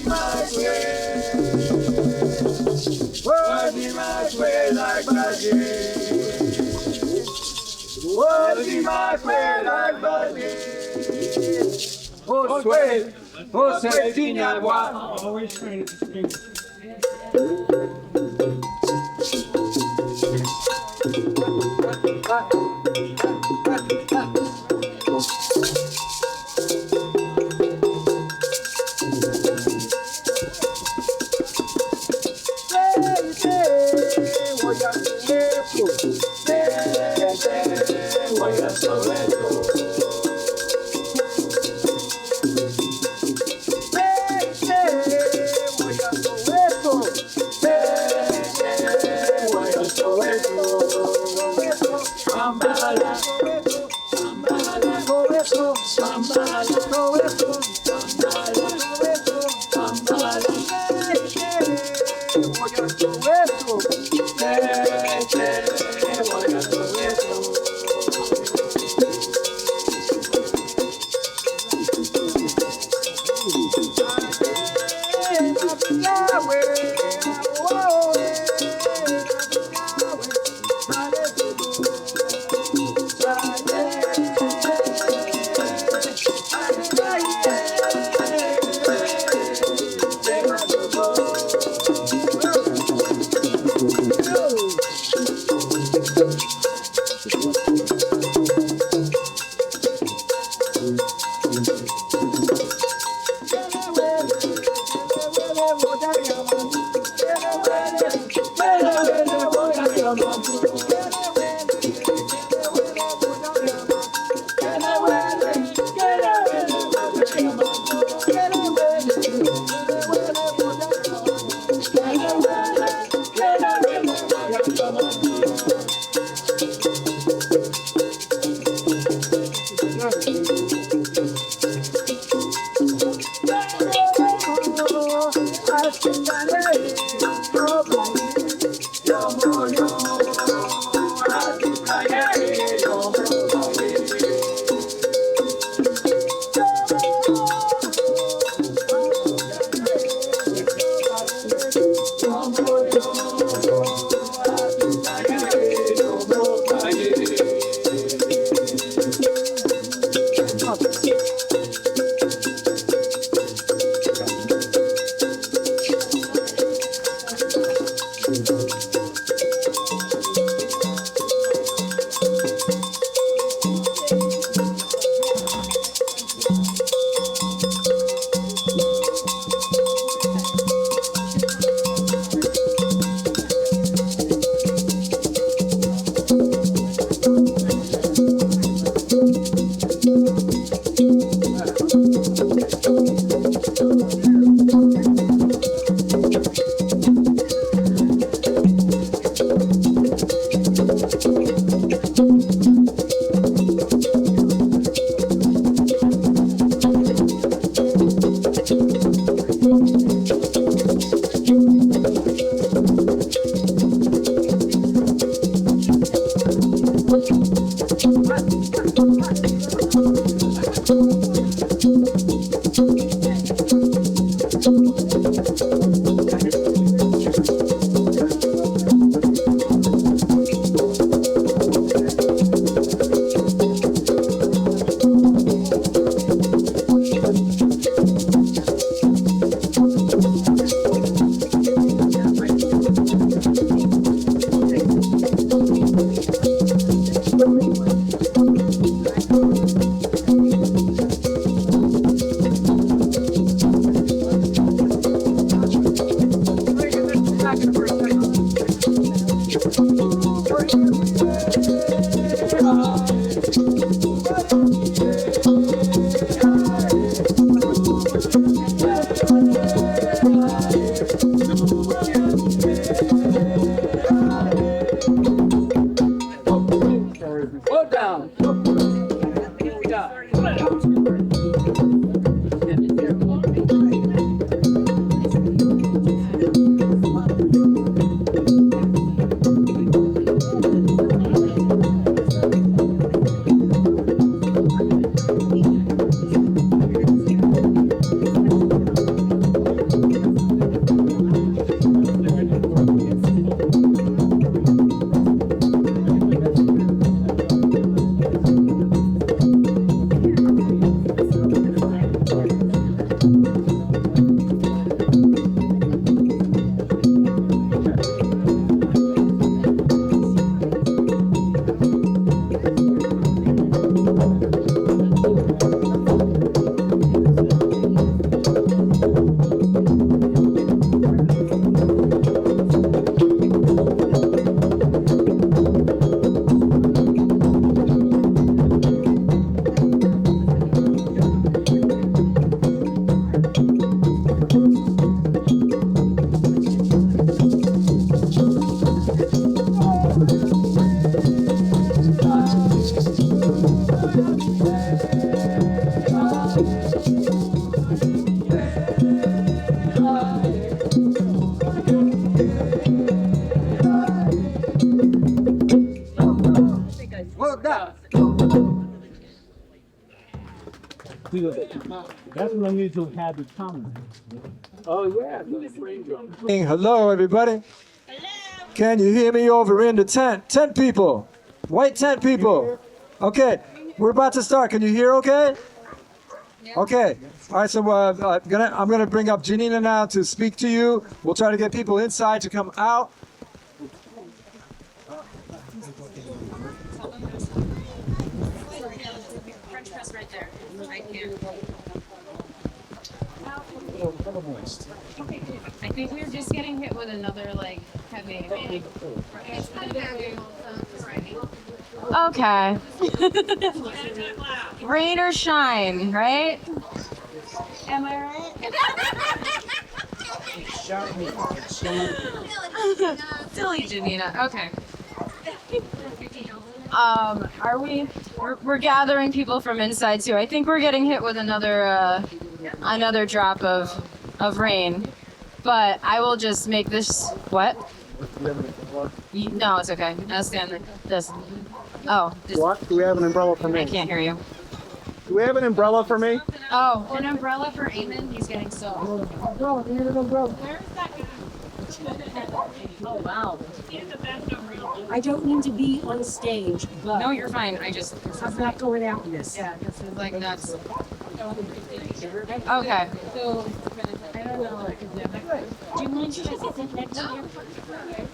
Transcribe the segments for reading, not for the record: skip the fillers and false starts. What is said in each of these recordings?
my way. Working my way like magic. Working my way like magic. Oh, sweet, oh, Synia, wow. Always trying to speak. That's when you to have the comment. Hello, everybody. Can you hear me over in the tent? Tent people. White tent people. Okay, we're about to start. Can you hear okay? Okay. All right, so I'm gonna bring up Janina now to speak to you. We'll try to get people inside to come out. French press right there. Right here. I think we're just getting hit with another like heavy. Okay. Rain or shine, right? Am I right? Silly Janina. Okay. Are we? We're gathering people from inside too. I think we're getting hit with another drop of rain, but I will just make this. What? No, it's okay. I'll stand there. This. Oh. Just, What? Do we have an umbrella for me? I can't hear you. Do we have an umbrella for me? Oh, an umbrella for Eamon. He's getting soaked. Where's that guy? Oh wow. I don't mean to be on stage, but No, you're fine. I'm not going out in this. Yeah, this is like nuts. Okay. So, I don't know. Do you mind if I sit next to you?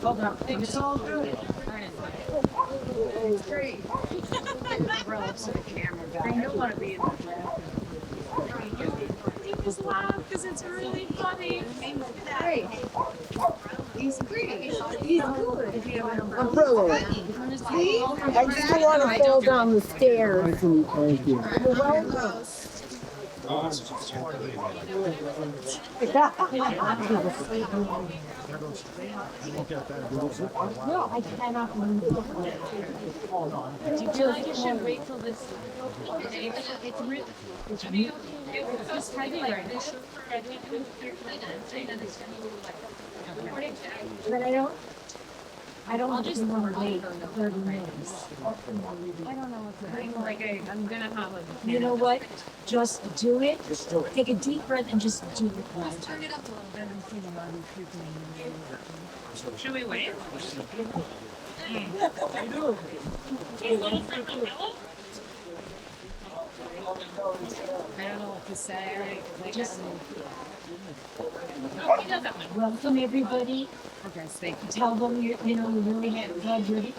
Hold on. It's all good. It's great. I don't want to be in the Just laugh because it's really funny. Hey, he's great. He's good. Umbrella. I just don't want to fall down the stairs. Thank you. No, I cannot move. Do you feel like you should wait till this? It's really. It's just heavy right now. But I don't want to wait 30 minutes. I don't know what to do. Like I'm gonna have a. You know what? Just do it. Take a deep breath and just do it. Turn it up a little bit. Should we wait? I don't know what to say. Just Welcome everybody. okay, thank you. Tell them you really glad you're here.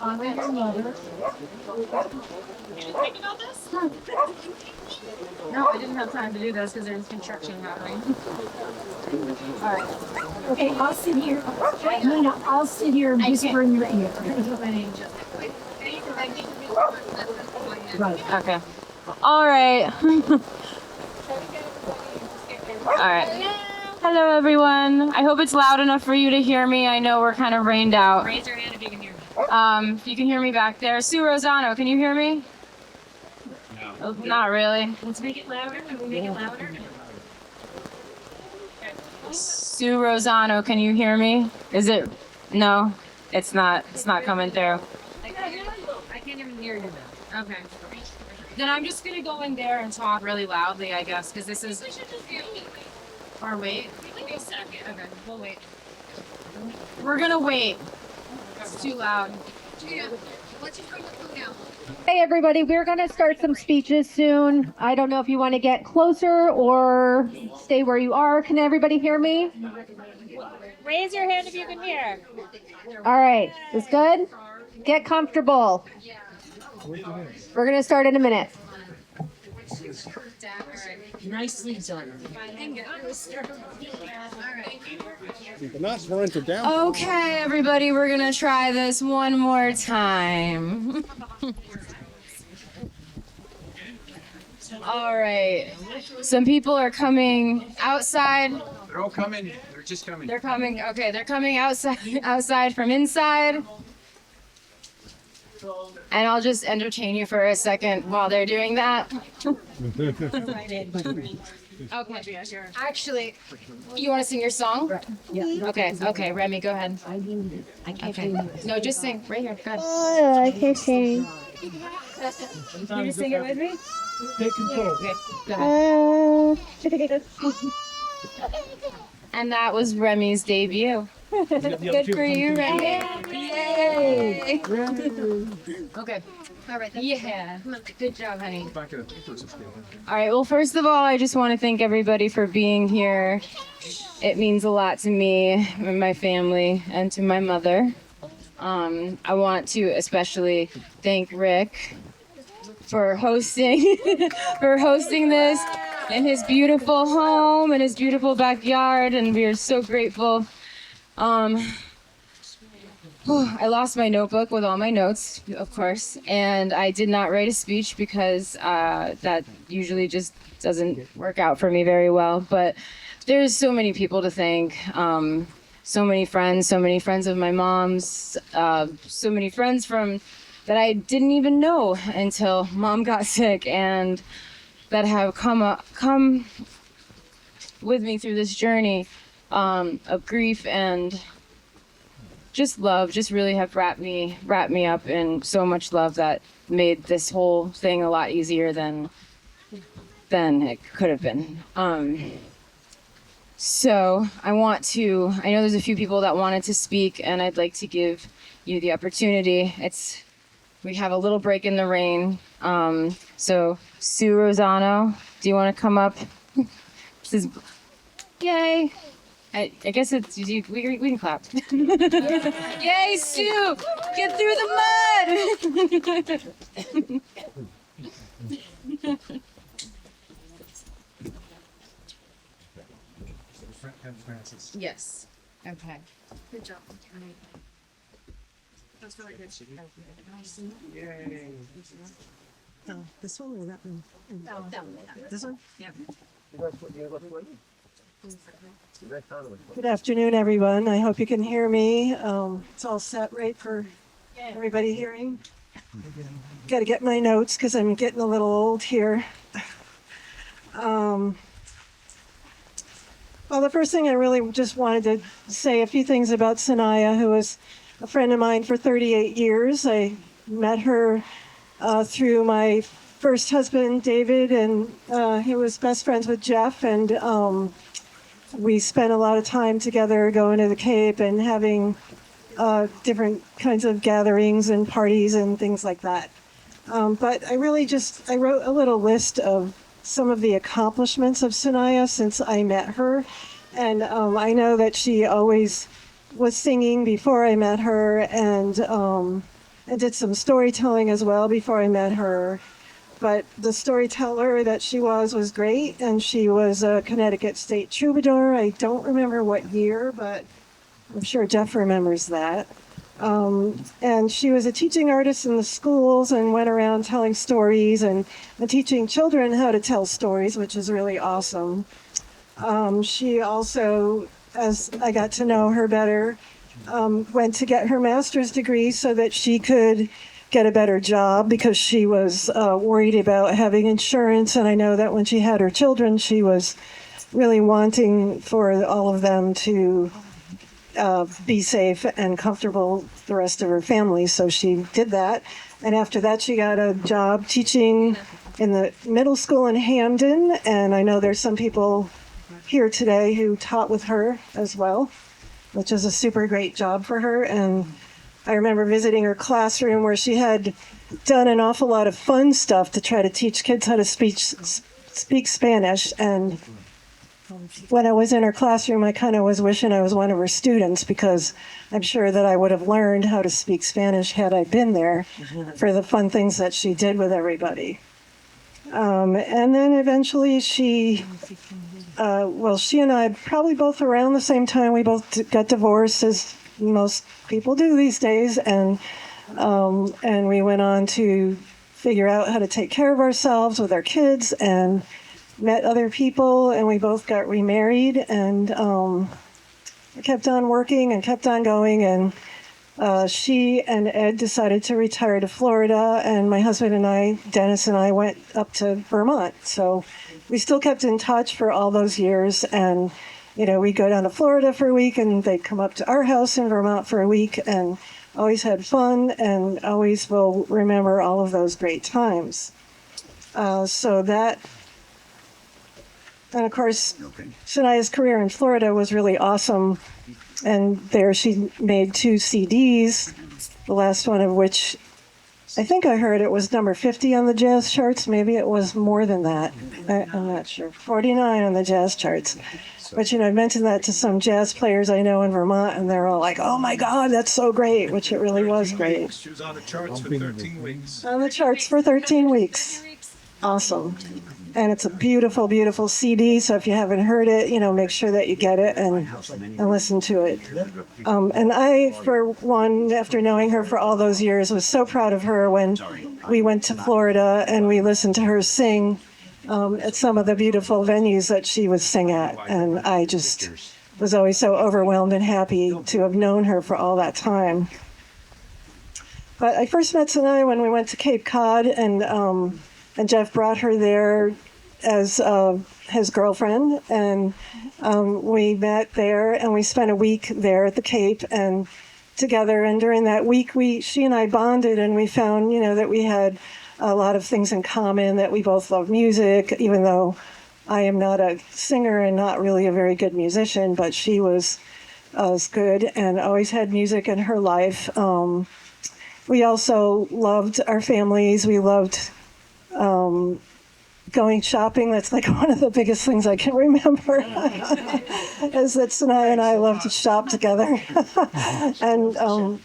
Honor your mother. Think about this? No, I didn't have time to do this because there's construction happening. All right. Okay, I'll sit here. No, I'll sit here and whisper in your ear. Right. Okay. All right. All right. Hello, everyone. I hope it's loud enough for you to hear me. I know we're kind of rained out. Raise your hand if you can hear me. If you can hear me back there. Sue Rosano, can you hear me? No. Not really. Let's make it louder. Can we make it louder? Sue Rosano, can you hear me? Is it? No, it's not. It's not coming through. I can't even hear you. Okay. Then I'm just gonna go in there and talk really loudly, I guess, because this is. Or wait. Okay, we'll wait. We're gonna wait. It's too loud. Hey everybody, we're going to start some speeches soon. I don't know if you want to get closer or stay where you are. Can everybody hear me? Raise your hand if you can hear. All right, is good? Get comfortable. We're going to start in a minute. Nicely done. Not sprinted down. Okay, everybody, we're gonna try this one more time. All right. Some people are coming outside. They're all coming. They're just coming. They're coming. Okay, they're coming outside from inside. And I'll just entertain you for a second while they're doing that. Okay. Actually, you want to sing your song? Yeah. Okay, Remy, go ahead. I can't Okay. No, just sing right here. Go ahead. Oh, I can't sing. Can you sing it with me? Take control. And that was Remy's debut. Good for you, Remy. Yay! Okay. All right. Yeah. Good job, honey. All right. Well, first of all, I just want to thank everybody for being here. It means a lot to me and my family and to my mother. I want to especially thank Rick for hosting this in his beautiful home and his beautiful backyard, and we are so grateful. I lost my notebook with all my notes, of course, and I did not write a speech because that usually just doesn't work out for me very well. But there's so many people to thank, so many friends of my mom's, so many friends from that I didn't even know until Mom got sick, and that have come with me through this journey of grief and just love, just really have wrapped me up in so much love that made this whole thing a lot easier than it could have been. So I know there's a few people that wanted to speak, and I'd like to give you the opportunity. We have a little break in the rain. So Sue Rosano, do you want to come up? Yay! I guess we can clap. Yay, Sue! Get through the mud! Yes. Okay. Good job. That's really good. Oh, this one or that one? That one. This one? Yep. Good afternoon, everyone. I hope you can hear me. It's all set right for everybody hearing. Got to get my notes because I'm getting a little old here. Well, the first thing I really just wanted to say a few things about Synia, who was a friend of mine for 38 years. I met her through my first husband, David, and he was best friends with Jeff, and we spent a lot of time together going to the Cape and having different kinds of gatherings and parties and things like that. But I wrote a little list of some of the accomplishments of Synia since I met her. And I know that she always was singing before I met her, and I did some storytelling as well before I met her. But the storyteller that she was great, and she was a Connecticut State Troubadour. I don't remember what year, but I'm sure Jeff remembers that. And she was a teaching artist in the schools and went around telling stories and teaching children how to tell stories, which is really awesome. She also, as I got to know her better, went to get her master's degree so that she could get a better job because she was worried about having insurance. And I know that when she had her children, she was really wanting for all of them to be safe and comfortable, the rest of her family. So she did that. And after that, she got a job teaching in the middle school in Hamden. And I know there's some people here today who taught with her as well, which is a super great job for her. And I remember visiting her classroom where she had done an awful lot of fun stuff to try to teach kids how to speak Spanish. And when I was in her classroom, I kind of was wishing I was one of her students, because I'm sure that I would have learned how to speak Spanish had I been there for the fun things that she did with everybody. And then eventually she and I, probably both around the same time, we both got divorced, as most people do these days, and we went on to figure out how to take care of ourselves with our kids, and met other people, and we both got remarried, and kept on working and kept on going, and she and Ed decided to retire to Florida, and my husband and I, Dennis and I, went up to Vermont. So we still kept in touch for all those years, and we'd go down to Florida for a week, and they'd come up to our house in Vermont for a week, and always had fun and always will remember all of those great times. So that, and of course, Synia's career in Florida was really awesome. And there she made 2 CDs, the last one of which I think I heard it was number 50 on the jazz charts. Maybe it was more than that. I'm not sure. 49 on the jazz charts. But, I mentioned that to some jazz players I know in Vermont, and they're all like, oh my God, that's so great, which it really was great. She was on the charts for 13 weeks. On the charts for 13 weeks. Awesome. And it's a beautiful, beautiful CD. So if you haven't heard it, make sure that you get it and listen to it. And I, for one, after knowing her for all those years, was so proud of her when we went to Florida and we listened to her sing at some of the beautiful venues that she would sing at. And I just was always so overwhelmed and happy to have known her for all that time. But I first met Synia when we went to Cape Cod, and Jeff brought her there as his girlfriend, and we met there, and we spent a week there at the Cape and together. And during that week, she and I bonded, and we found, that we had a lot of things in common, that we both love music, even though I am not a singer and not really a very good musician, but she was good and always had music in her life. We also loved our families. We loved going shopping. That's like one of the biggest things I can remember is that Synia and I loved to shop together. And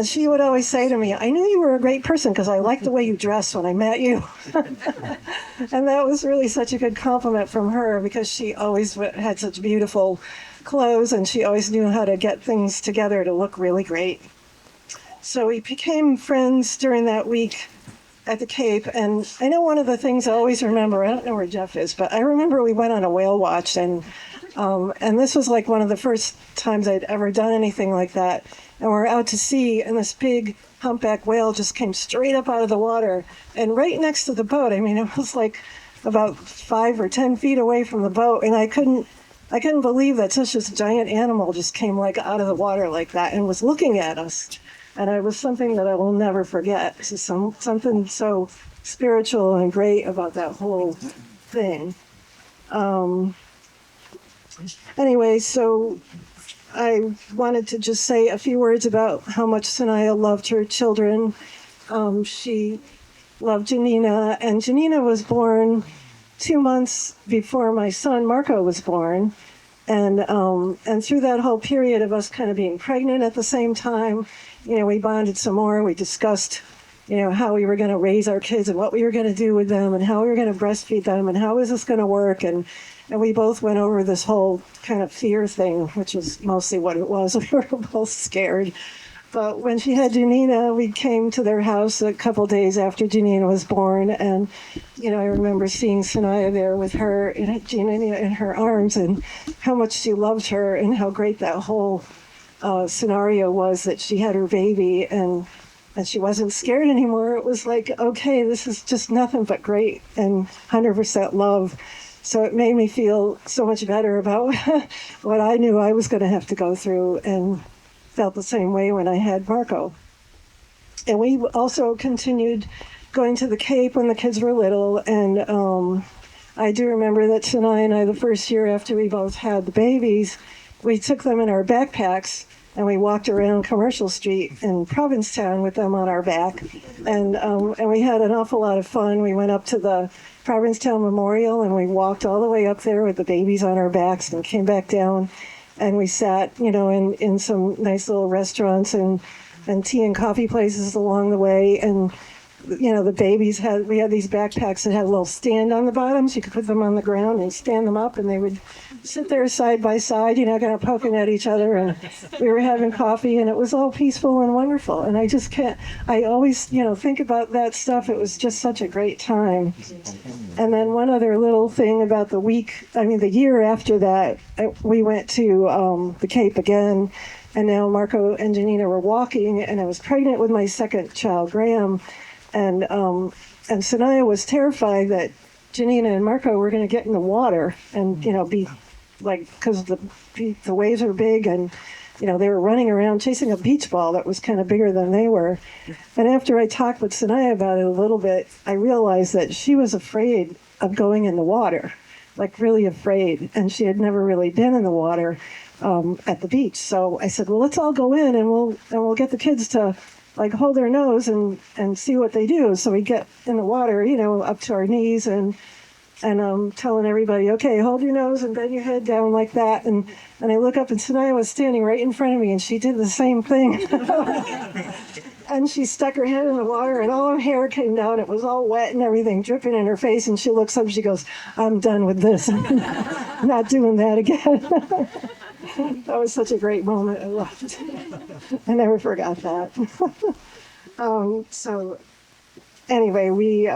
she would always say to me, I knew you were a great person because I liked the way you dressed when I met you. And that was really such a good compliment from her, because she always had such beautiful clothes and she always knew how to get things together to look really great. So we became friends during that week at the Cape. And I know one of the things I always remember, I don't know where Jeff is, but I remember we went on a whale watch, and this was like one of the first times I'd ever done anything like that. And we're out to sea, and this big humpback whale just came straight up out of the water and right next to the boat. I mean, it was like about 5 or 10 feet away from the boat, and I couldn't believe that such a giant animal just came like out of the water like that and was looking at us. And it was something that I will never forget. This is something so spiritual and great about that whole thing. Anyway, so I wanted to just say a few words about how much Synia loved her children. She loved Janina, and Janina was born 2 months before my son Marco was born. And through that whole period of us kind of being pregnant at the same time, we bonded some more. We discussed, how we were going to raise our kids and what we were going to do with them and how we were going to breastfeed them and how is this going to work. And we both went over this whole kind of fear thing, which is mostly what it was. We were both scared. But when she had Janina, we came to their house a couple days after Janina was born. And, I remember seeing Synia there with her, Janina in her arms, and how much she loved her and how great that whole scenario was, that she had her baby and she wasn't scared anymore. It was like, okay, this is just nothing but great and 100% love. So it made me feel so much better about what I knew I was going to have to go through, and felt the same way when I had Marco. And we also continued going to the Cape when the kids were little. And I do remember that Synia and I, the first year after we both had the babies, we took them in our backpacks and we walked around Commercial Street in Provincetown with them on our back. And we had an awful lot of fun. We went up to the Provincetown Memorial and we walked all the way up there with the babies on our backs and came back down. And we sat, in some nice little restaurants and tea and coffee places along the way. And, the babies we had these backpacks that had a little stand on the bottom, so you could put them on the ground and stand them up, and they would sit there side by side, kind of poking at each other. And we were having coffee, and it was all peaceful and wonderful. And I always, think about that stuff. It was just such a great time. And then one other little thing about the year after that, we went to the Cape again, and now Marco and Janina were walking, and I was pregnant with my second child, Graham, and Synia was terrified that Janina and Marco were going to get in the water and, be like because the waves are big, and they were running around chasing a beach ball that was kind of bigger than they were. And after I talked with Synia about it a little bit, I realized that she was afraid of going in the water, like really afraid, and she had never really been in the water at the beach. So I said, well, let's all go in, and we'll get the kids to like hold their nose and see what they do. So we get in the water, up to our knees, and I'm telling everybody, okay, hold your nose and bend your head down like that. And I look up, and Synia was standing right in front of me, and she did the same thing. And she stuck her head in the water, and all her hair came down. It was all wet and everything, dripping in her face. And she looks up, and she goes, I'm done with this. I'm not doing that again. That was such a great moment. I loved it. I never forgot that. So anyway, we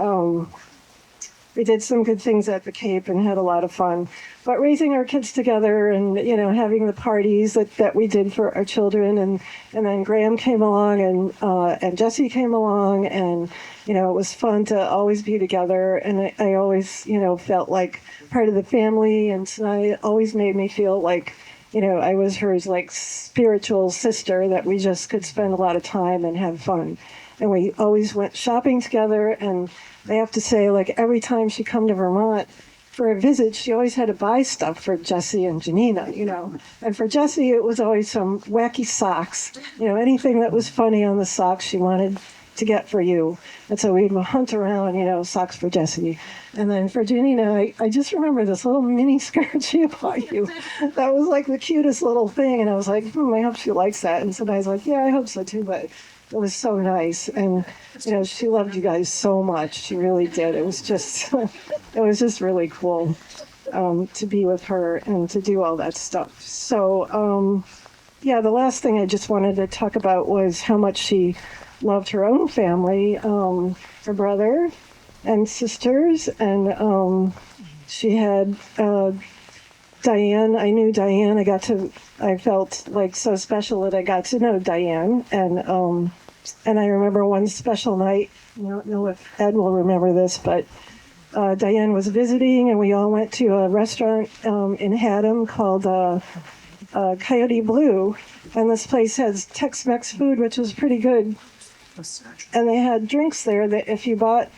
did some good things at the Cape and had a lot of fun. But raising our kids together and, having the parties that we did for our children. And then Graham came along and Jesse came along, and, it was fun to always be together. And I always, felt like part of the family, and I always made me feel like, I was her like spiritual sister, that we just could spend a lot of time and have fun. And we always went shopping together. And I have to say, like, every time she come to Vermont for a visit, she always had to buy stuff for Jesse and Janina, And for Jesse, it was always some wacky socks, anything that was funny on the socks she wanted to get for you. And so we'd hunt around, socks for Jesse. And then for Janina, I just remember this little mini skirt she bought you. That was like the cutest little thing. And I was like, I hope she likes that. And so I was like, yeah, I hope so too. But it was so nice. And, she loved you guys so much. She really did. It was just really cool to be with her and to do all that stuff. So, the last thing I just wanted to talk about was how much she loved her own family, her brother and sisters. And she had Diane. I knew Diane. I felt like so special that I got to know Diane. And I remember one special night, I don't know if Ed will remember this, but Diane was visiting, and we all went to a restaurant in Haddam called Coyote Blue. And this place has Tex-Mex food, which was pretty good. And they had drinks there that if you bought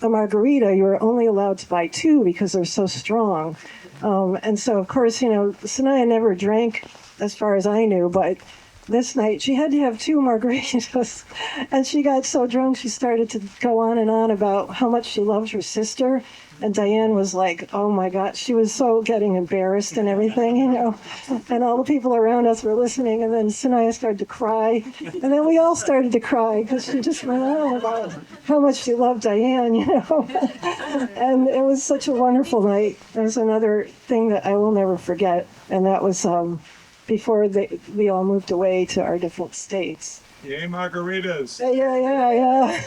a margarita, you were only allowed to buy two because they're so strong. And so, of course, Synia never drank, as far as I knew, but this night she had to have two margaritas. And she got so drunk, she started to go on and on about how much she loved her sister. And Diane was like, oh my God, she was so getting embarrassed and everything, And all the people around us were listening. And then Synia started to cry. And then we all started to cry because she just went on about how much she loved Diane, And it was such a wonderful night. There's another thing that I will never forget. And that was before we all moved away to our different states. Yay, margaritas. Yeah.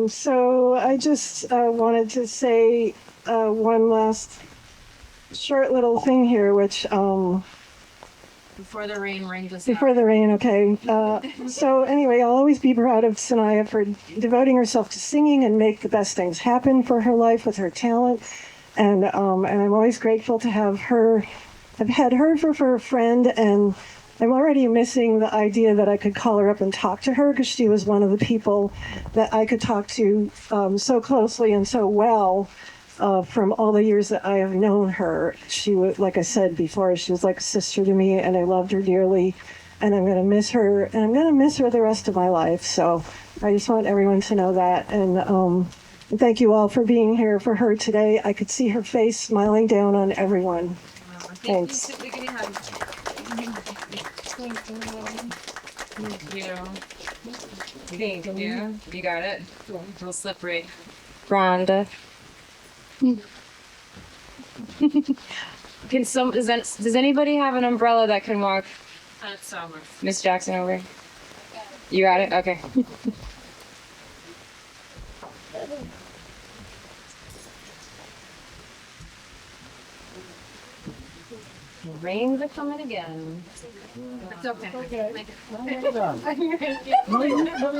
So I just wanted to say one last short little thing here, which Before the rain rings us before the rain, okay. So anyway, I'll always be proud of Synia for devoting herself to singing and make the best things happen for her life with her talent. And I'm always grateful to have had her for a friend, and I'm already missing the idea that I could call her up and talk to her, because she was one of the people that I could talk to so closely and so well from all the years that I have known her. She was, like I said before, she was like a sister to me, and I loved her dearly, and I'm going to miss her, and I'm going to miss her the rest of my life. So I just want everyone to know that. And thank you all for being here for her today. I could see her face smiling down on everyone. Thanks. Thank you. You got it. A little slippery. Rhonda. Does anybody have an umbrella that can walk Miss Jackson over? You got it? Okay. Rains are coming again. It's okay.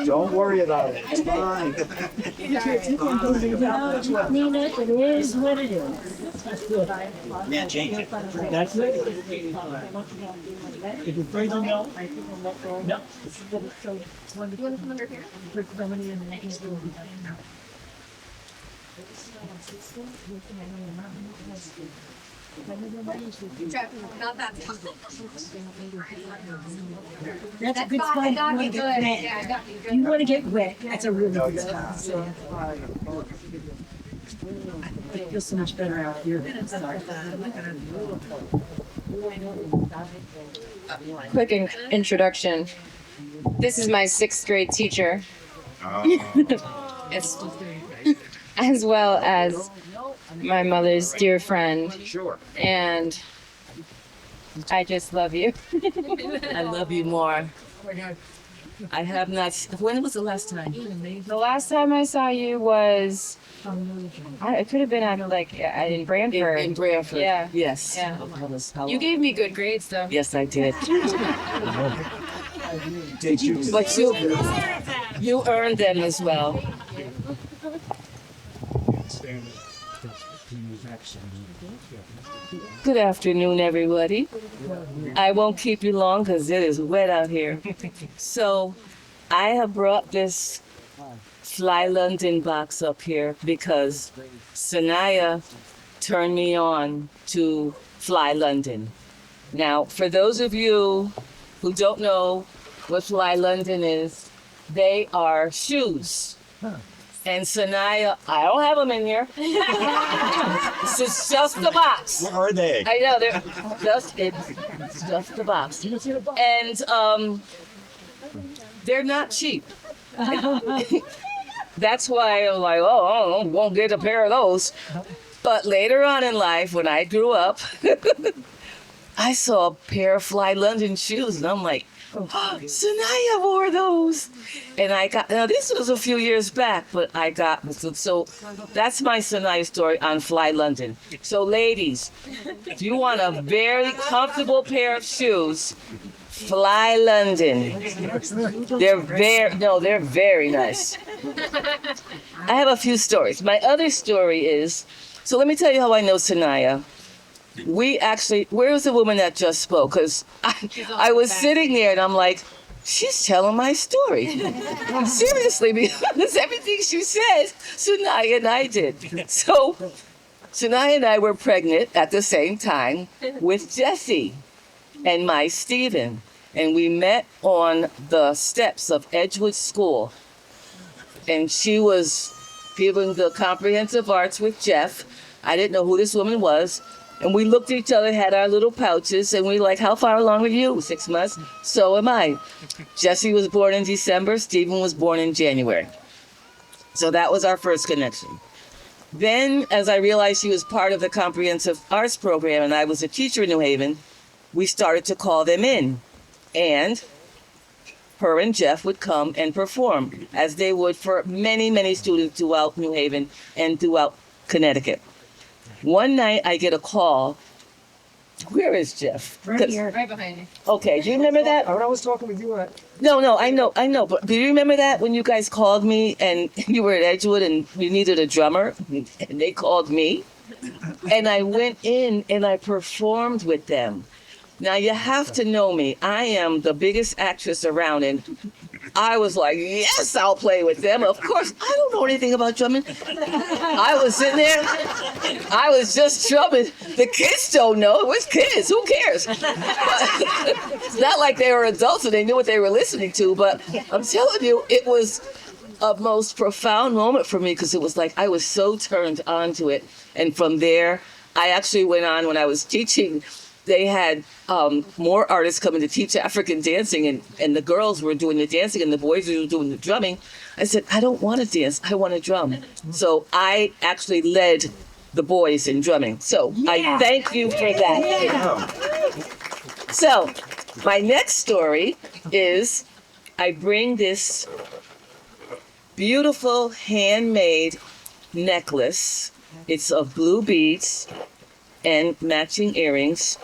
Don't worry about it. It's fine. Nina, it is what it is. Yeah, change it. That's it. If you're afraid to know, no. Not that That's a good spot. You want to get wet. You want to get wet. That's a really good spot. It feels so much better out here. Quick introduction. This is my 6th grade teacher. It's, as well as my mother's dear friend. Sure. And I just love you. I love you more. I have not. When was the last time? The last time I saw you was, it could have been at in Brantford. In Brantford. Yeah. Yes. Yeah. That was how You long? gave me good grades though. Yes, I did. Did you? But you earned them as well. Good afternoon, everybody. I won't keep you long because it is wet out here. So I have brought this Fly London box up here because Synia turned me on to Fly London. Now, for those of you who don't know what Fly London is, they are shoes. And Synia, I don't have them in here. This is just the box. Where are they? I know it's just the box, and they're not cheap. That's why I'm like, oh, I won't get a pair of those. But later on in life, when I grew up, I saw a pair of Fly London shoes, and I'm like, oh, Synia wore those. And I got, now this was a few years back, but I got, so that's my Synia story on Fly London. So ladies, if you want a very comfortable pair of shoes, Fly London. They're very nice. I have a few stories. My other story is, so let me tell you how I know Synia. We actually, where was the woman that just spoke? Because I was sitting there and I'm like, she's telling my story. Seriously, because everything she said, Synia and I did. So Synia and I were pregnant at the same time with Jesse and my Stephen. And we met on the steps of Edgewood School. And she was giving the comprehensive arts with Jeff. I didn't know who this woman was. And we looked at each other, had our little pouches, and we were like, how far along are you? 6 months? So am I. Jesse was born in December. Stephen was born in January. So that was our first connection. Then, as I realized she was part of the comprehensive arts program and I was a teacher in New Haven, we started to call them in. And her and Jeff would come and perform, as they would for many, many students throughout New Haven and throughout Connecticut. One night I get a call. Where is Jeff? Right here. Right behind you. Okay, do you remember that? When I was talking with you, No, I know. But do you remember that when you guys called me and you were at Edgewood and you needed a drummer and they called me? And I went in and I performed with them. Now you have to know me. I am the biggest actress around and I was like, yes, I'll play with them. Of course, I don't know anything about drumming. I was sitting there, I was just drumming. The kids don't know. It was kids. Who cares? It's not like they were adults and they knew what they were listening to, but I'm telling you, it was a most profound moment for me because it was like I was so turned on to it. And from there, I actually went on when I was teaching. They had more artists coming to teach African dancing, and the girls were doing the dancing and the boys were doing the drumming. I said, I don't want to dance, I want to drum. So I actually led the boys in drumming. So I thank you for that. So my next story is I bring this beautiful handmade necklace. It's of blue beads and matching earrings.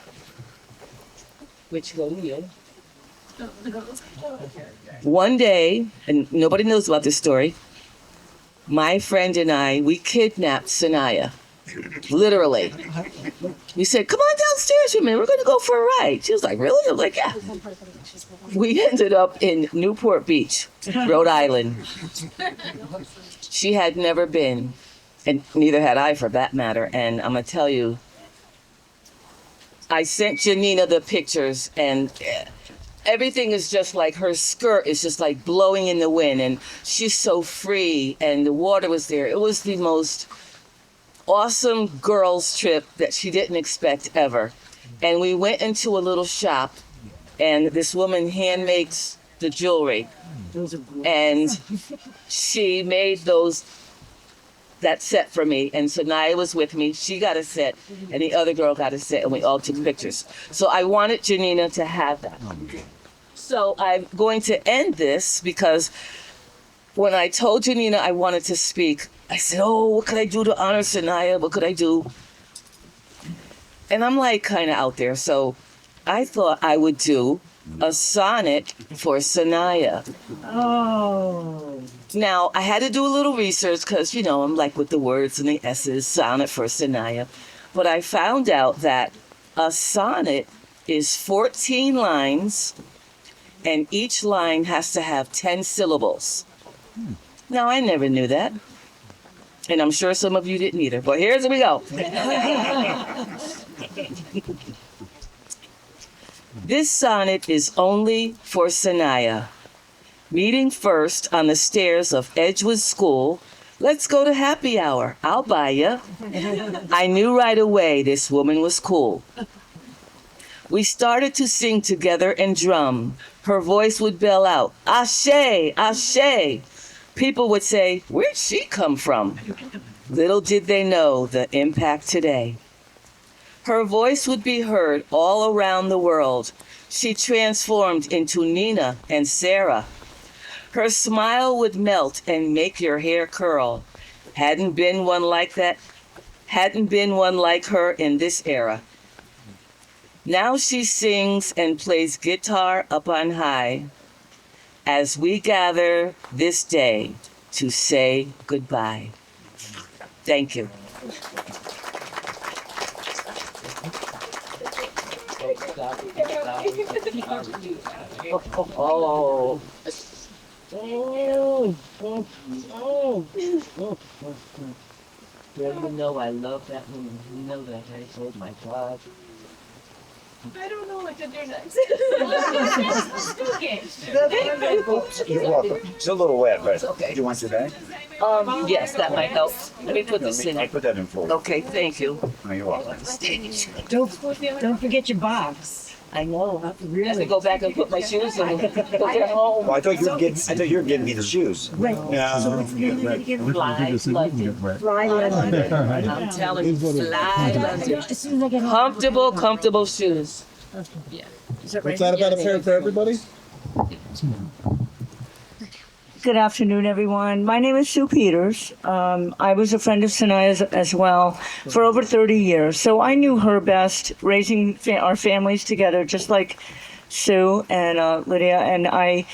which go to you. One day, and nobody knows about this story, my friend and I, we kidnapped Synia. Literally. We said, come on downstairs with me. We're going to go for a ride. She was like, really? I was like, yeah. We ended up in Newport Beach, Rhode Island. She had never been, and neither had I for that matter. And I'm going to tell you, I sent Janina the pictures, and everything is just like, her skirt is just like blowing in the wind, and she's so free, and the water was there. It was the most awesome girls trip that she didn't expect ever. And we went into a little shop, and this woman hand makes the jewelry, and she made that set for me. And Synia was with me. She got a set, and the other girl got a set, and we all took pictures. So I wanted Janina to have that. So I'm going to end this because when I told Janina I wanted to speak, I said, oh, what could I do to honor Synia? What could I do? And I'm like kind of out there. So I thought I would do a sonnet for Synia. Oh. Now, I had to do a little research because, you know, I'm like with the words and the S's, sonnet for Synia. But I found out that a sonnet is 14 lines, and each line has to have 10 syllables. Now, I never knew that. And I'm sure some of you didn't either. But here's we go. This sonnet is only for Synia. Meeting first on the stairs of Edgewood School. Let's go to happy hour. I'll buy ya. I knew right away this woman was cool. We started to sing together and drum. Her voice would bell out, Ashe, Ashe. People would say, where'd she come from? Little did they know the impact today. Her voice would be heard all around the world. She transformed into Nina and Sarah. Her smile would melt and make your hair curl. Hadn't been one like her in this era. Now she sings and plays guitar up on high as we gather this day to say goodbye. Thank you. Oh. Well, you know I love that woman. You know that. Oh my God. I don't know what to do next. You're welcome. It's a little wet, but Okay. do you want your bag? Yes, that might help. Let me put this I in. put that in for you. Okay, thank you. Oh, you're welcome. Don't forget your box. I know. I have to go back and put my shoes in because they're home. Well, I thought you were giving me the shoes. Right. Yeah. So what's the name of it again? Fly London. Fly London. I'm telling you, fly London. As soon as I get home. Comfortable shoes. Yeah. What's that about a fair for everybody? Good afternoon, everyone. My name is Sue Peters. I was a friend of Synia's as well for over 30 years. So I knew her best, raising our families together, just like Sue and Lydia. And I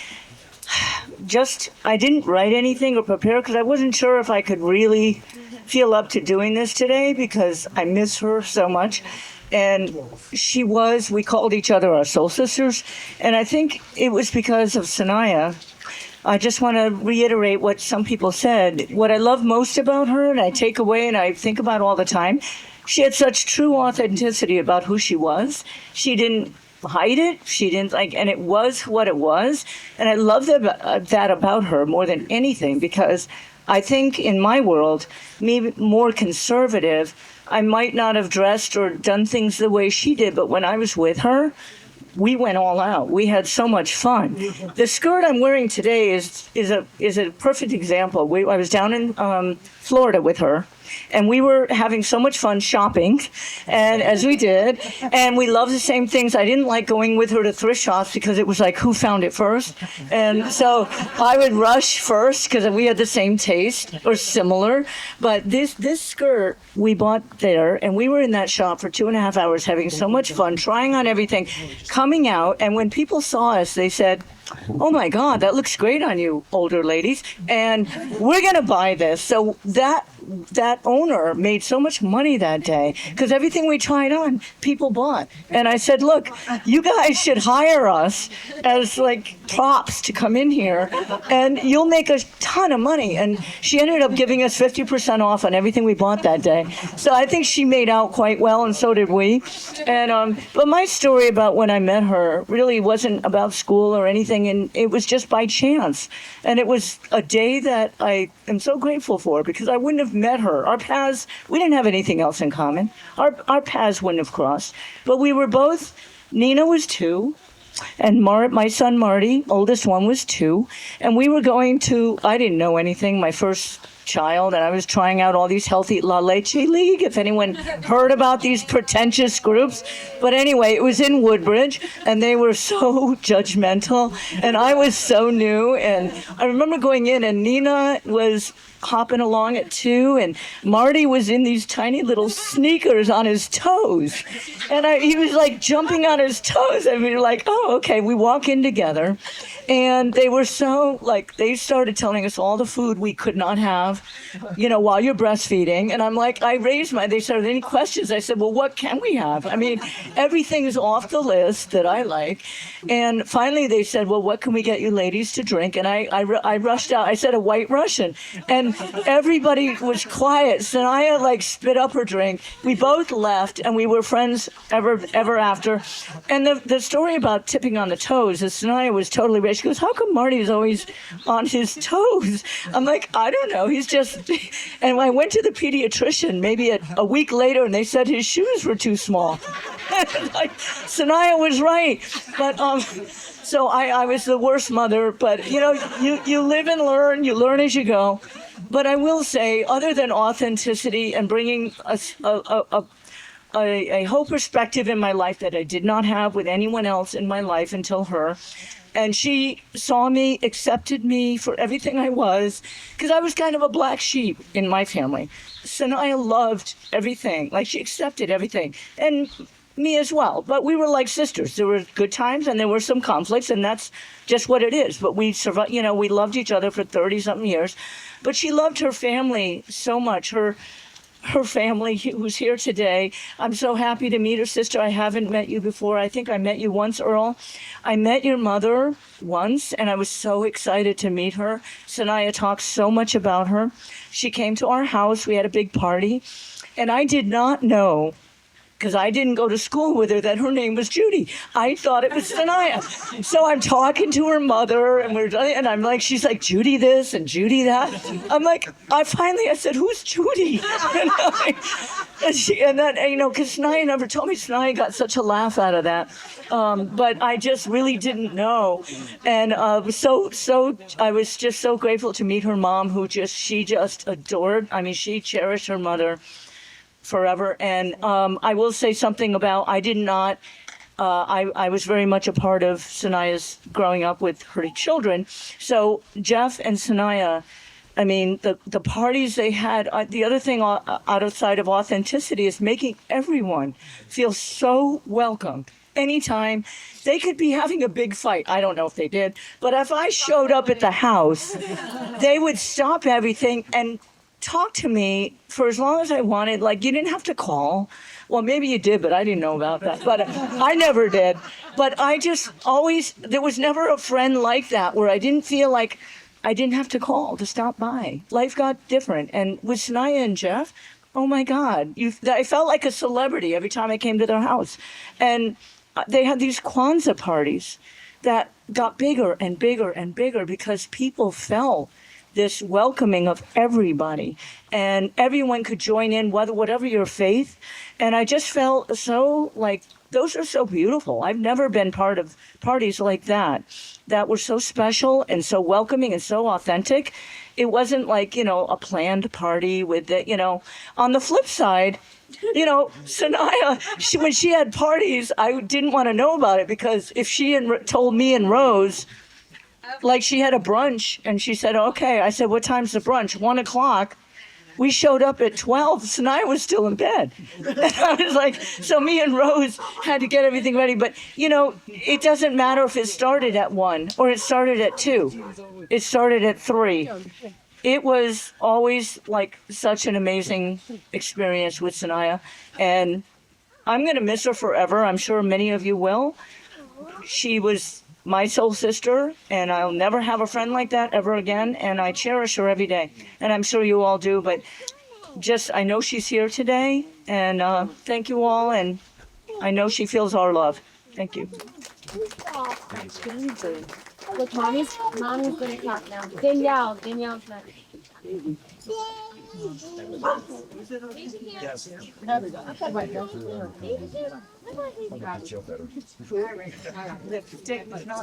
didn't write anything or prepare because I wasn't sure if I could really feel up to doing this today because I miss her so much. And we called each other our soul sisters. And I think it was because of Synia. I just want to reiterate what some people said. What I love most about her, and I take away and I think about all the time, she had such true authenticity about who she was. She didn't hide it. She didn't and it was what it was. And I love that about her more than anything because I think in my world, maybe more conservative, I might not have dressed or done things the way she did, but when I was with her, we went all out. We had so much fun. The skirt I'm wearing today is a perfect example. I was down in Florida with her, and we were having so much fun shopping, and as we did, and we loved the same things. I didn't like going with her to thrift shops because it was like, who found it first? And so I would rush first because we had the same taste or similar. But this skirt we bought there, and we were in that shop for 2.5 hours having so much fun, trying on everything, coming out, and when people saw us, they said, oh my God, that looks great on you, older ladies, and we're gonna buy this. So that owner made so much money that day because everything we tried on, people bought. And I said, look, you guys should hire us as like props to come in here, and you'll make a ton of money. And she ended up giving us 50% off on everything we bought that day. So I think she made out quite well, and so did we. And but my story about when I met her really wasn't about school or anything. And it was just by chance. And it was a day that I am so grateful for because I wouldn't have met her. Our paths, we didn't have anything else in common. Our paths wouldn't have crossed. But we were both, Nina was 2, and my son Marty, oldest one, was 2. And we were going to, I didn't know anything, my first child, and I was trying out all these healthy La Leche League, if anyone heard about these pretentious groups. But anyway, it was in Woodbridge, and they were so judgmental, and I was so new. And I remember going in, and Nina was hopping along at 2, and Marty was in these tiny little sneakers on his toes, and he was like jumping on his toes, and we were like, oh, okay. We walk in together, and they were so like, they started telling us all the food we could not have, while you're breastfeeding. And I'm like, they started, any questions? I said, well, what can we have? I mean, everything is off the list that I like. And finally they said, well, what can we get you ladies to drink? And I rushed out. I said, a White Russian. And everybody was quiet. Synia like spit up her drink. We both left, and we were friends ever after. And the story about tipping on the toes is Synia was totally right. She goes, how come Marty's always on his toes? I'm like, I don't know. He's just, and I went to the pediatrician maybe a week later, and they said his shoes were too small. Like, Synia was right. But so I was the worst mother, but you live and learn, you learn as you go. But I will say, other than authenticity and bringing a whole perspective in my life that I did not have with anyone else in my life until her, and she saw me, accepted me for everything I was, because I was kind of a black sheep in my family. Synia loved everything, like she accepted everything, and me as well. But we were like sisters. There were good times and there were some conflicts, and that's just what it is. But we survived. We loved each other for 30-something years. But she loved her family so much. Her family who's here today. I'm so happy to meet her sister. I haven't met you before. I think I met you once, Earl. I met your mother once, and I was so excited to meet her. Synia talks so much about her. She came to our house. We had a big party, and I did not know, because I didn't go to school with her, that her name was Judy. I thought it was Synia. So I'm talking to her mother, and I'm like, she's like, Judy this and Judy that. I'm like, I said, who's Judy? And then, because Synia never told me. Synia got such a laugh out of that. But I just really didn't know. And so I was just so grateful to meet her mom, she just adored. I mean, she cherished her mother forever. And I will say something about, I was very much a part of Synia's growing up with her children. So Jeff and Synia, I mean, the parties they had, the other thing outside of authenticity is making everyone feel so welcome. Anytime. They could be having a big fight. I don't know if they did. But if I showed up at the house, they would stop everything and talk to me for as long as I wanted. Like, you didn't have to call. Well, maybe you did, but I didn't know about that. But I never did. But I just there was never a friend like that where I didn't feel like I didn't have to call to stop by. Life got different. And with Synia and Jeff, oh my God, I felt like a celebrity every time I came to their house. And they had these Kwanzaa parties that got bigger and bigger and bigger because people fell this welcoming of everybody, and everyone could join in, whatever your faith. And I just felt so like, those are so beautiful. I've never been part of parties like that were so special and so welcoming and so authentic. It wasn't like, a planned party with the, on the flip side, Sanaya, when she had parties, I didn't want to know about it, because if she told me and Rose, like she had a brunch and she said, okay, I said, what time's the brunch? 1:00. We showed up at 12. Sanaya was still in bed. I was like, so me and Rose had to get everything ready. But, it doesn't matter if it started at 1 or it started at 2. It started at 3. It was always like such an amazing experience with Sanaya. And I'm going to miss her forever. I'm sure many of you will. She was my soul sister, and I'll never have a friend like that ever again. And I cherish her every day. And I'm sure you all do. But I know she's here today. And thank you all. And I know she feels our love. Thank you. Look, mommy's gonna talk now. Danielle's next. Do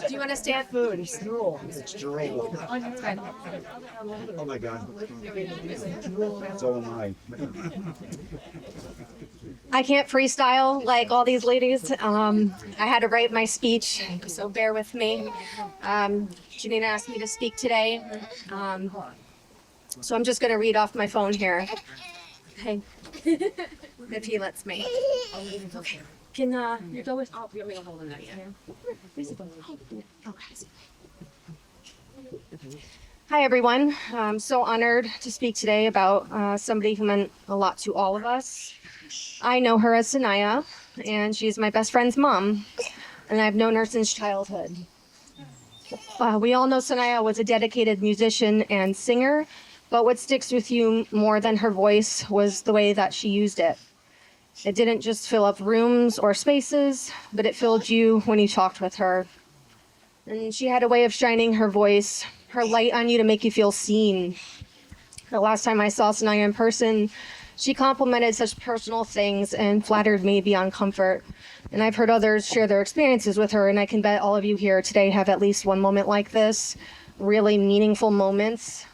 you want to stand? Food. It's drool. Oh my God. So am I. I can't freestyle like all these ladies. I had to write my speech, so bear with me. Janina asked me to speak today. So I'm just going to read off my phone here. Okay. If he lets me. Can you go with... Oh, you want me to hold him that Hi, everyone. I'm so honored to speak today about somebody who meant a lot to all of us. I know her as Synia, and she's my best friend's mom, and I've known her since childhood. We all know Synia was a dedicated musician and singer, but what sticks with you more than her voice was the way that she used it. It didn't just fill up rooms or spaces, but it filled you when you talked with her. And she had a way of shining her voice, her light on you to make you feel seen. The last time I saw Synia in person, she complimented such personal things and flattered me beyond comfort. And I've heard others share their experiences with her, and I can bet all of you here today have at least one moment like this, really meaningful moments.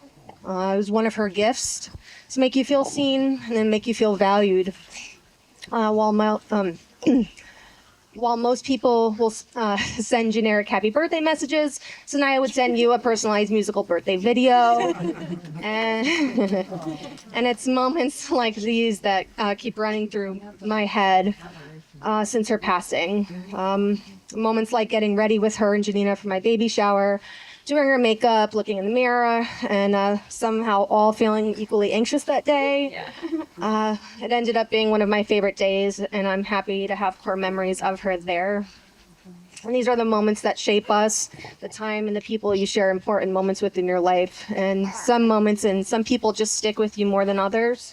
It was one of her gifts to make you feel seen and then make you feel valued. While most people will send generic happy birthday messages, Synia would send you a personalized musical birthday video. And it's moments like these that keep running through my head since her passing. Moments like getting ready with her and Janina for my baby shower, doing her makeup, looking in the mirror, and somehow all feeling equally anxious that day. It ended up being one of my favorite days, and I'm happy to have core memories of her there. And these are the moments that shape us, the time and the people you share important moments with in your life. And some moments and some people just stick with you more than others.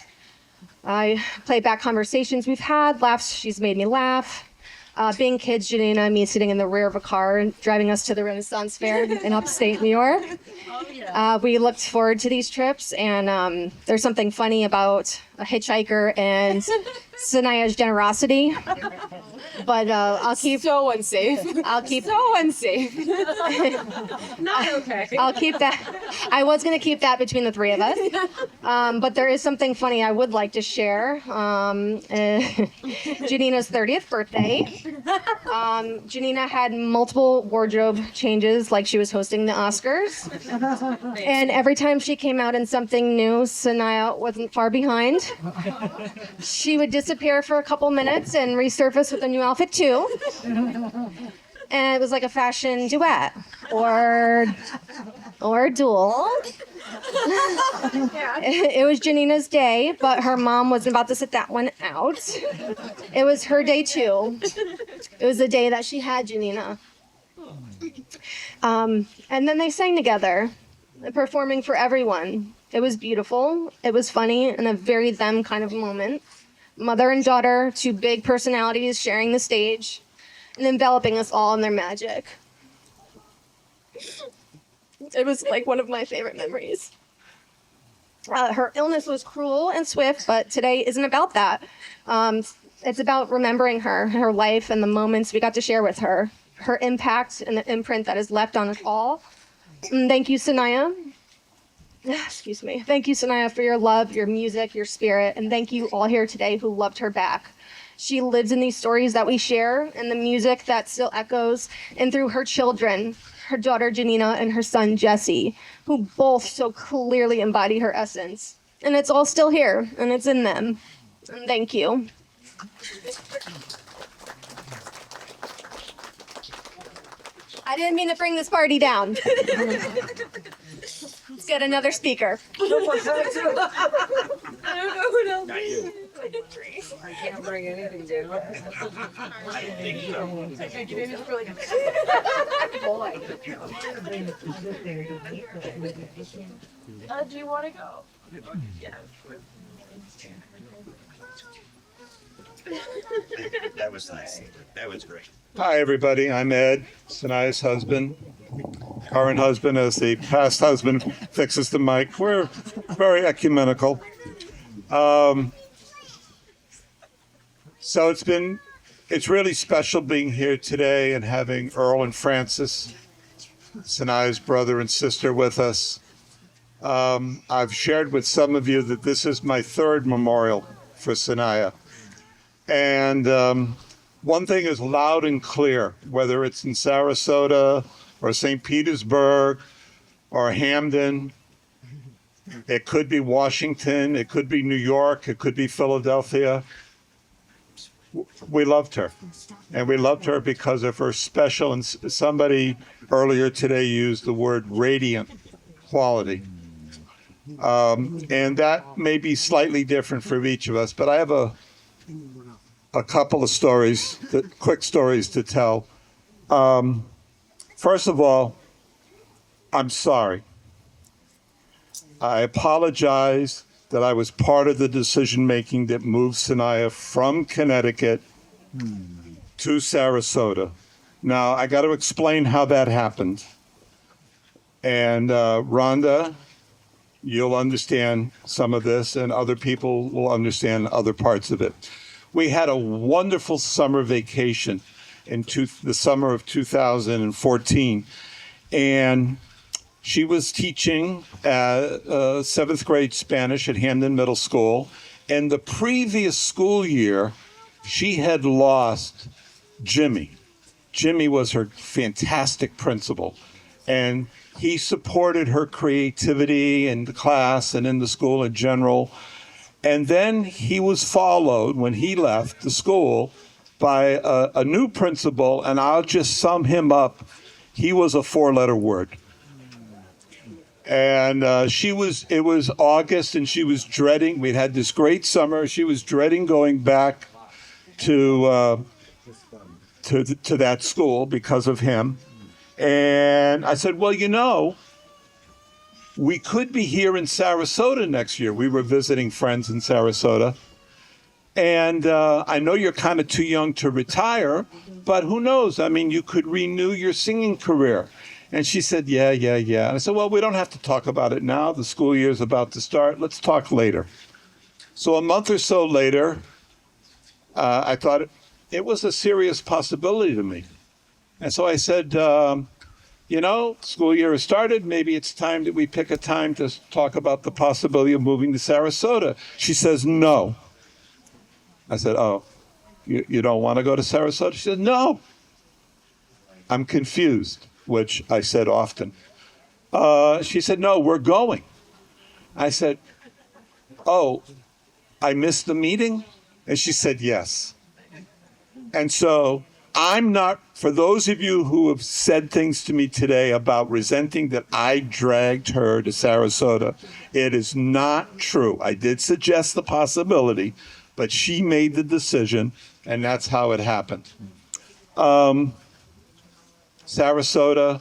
I play back conversations we've had, laughs she's made me laugh. Being kids, Janina and me sitting in the rear of a car driving us to the Renaissance Fair in upstate New York. We looked forward to these trips, and there's something funny about a hitchhiker and Synia's generosity. But I'll keep So unsafe. I'll keep So unsafe. Not okay. I'll keep that. I was going to keep that between the three of us. But there is something funny I would like to share. Janina's 30th birthday. Janina had multiple wardrobe changes like she was hosting the Oscars. And every time she came out in something new, Synia wasn't far behind. She would disappear for a couple minutes and resurface with a new outfit too. And it was like a fashion duet or a duel. It was Janina's day, but her mom wasn't about to sit that one out. It was her day too. It was the day that she had Janina. And then they sang together, performing for everyone. It was beautiful. It was funny and a very them kind of moment. Mother and daughter, two big personalities sharing the stage and enveloping us all in their magic. It was like one of my favorite memories. Her illness was cruel and swift, but today isn't about that. It's about remembering her life, and the moments we got to share with her impact and the imprint that is left on us all. And thank you, Synia. Excuse me. Thank you, Synia, for your love, your music, your spirit, and thank you all here today who loved her back. She lives in these stories that we share and the music that still echoes, and through her children, her daughter Janina and her son Jesse, who both so clearly embody her essence. And it's all still here, and it's in them. And thank you. I didn't mean to bring this party down. Let's get another speaker. I don't know what else. Not you. I can't bring anything down. I don't think so. Do you want to go? That was nice. That was great. Hi, everybody. I'm Ed, Sania's husband. Current husband, as the past husband fixes the mic. We're very ecumenical. So it's really special being here today and having Earl and Francis, Sania's brother and sister, with us. I've shared with some of you that this is my third memorial for Synia. And one thing is loud and clear, whether it's in Sarasota or St. Petersburg or Hamden. It could be Washington, it could be New York, it could be Philadelphia. We loved her. And we loved her because of her special, and somebody earlier today used the word radiant quality. And that may be slightly different for each of us, but I have a couple of stories, quick stories to tell. First of all, I'm sorry. I apologize that I was part of the decision-making that moved Synia from Connecticut to Sarasota. Now, I got to explain how that happened. And Rhonda, you'll understand some of this, and other people will understand other parts of it. We had a wonderful summer vacation in the summer of 2014, and she was teaching seventh grade Spanish at Hamden Middle School. And the previous school year, she had lost Jimmy. Jimmy was her fantastic principal, and he supported her creativity in the class and in the school in general. And then he was followed, when he left the school, by a new principal, and I'll just sum him up. He was a four-letter word. And it was August, and she was dreading, we'd had this great summer, she was dreading going back to that school because of him. And I said, well, we could be here in Sarasota next year. We were visiting friends in Sarasota. And I know you're kind of too young to retire, but who knows? I mean, you could renew your singing career. And she said, yeah. And I said, well, we don't have to talk about it now. The school year is about to start. Let's talk later. So a month or so later, I thought it was a serious possibility to me. And so I said, school year has started. Maybe it's time that we pick a time to talk about the possibility of moving to Sarasota. She says, no. I said, oh, you don't want to go to Sarasota? She said, no. I'm confused, which I said often. She said, no, we're going. I said, oh, I missed the meeting? And she said, yes. And so I'm not, for those of you who have said things to me today about resenting that I dragged her to Sarasota, it is not true. I did suggest the possibility, but she made the decision, and that's how it happened. Sarasota,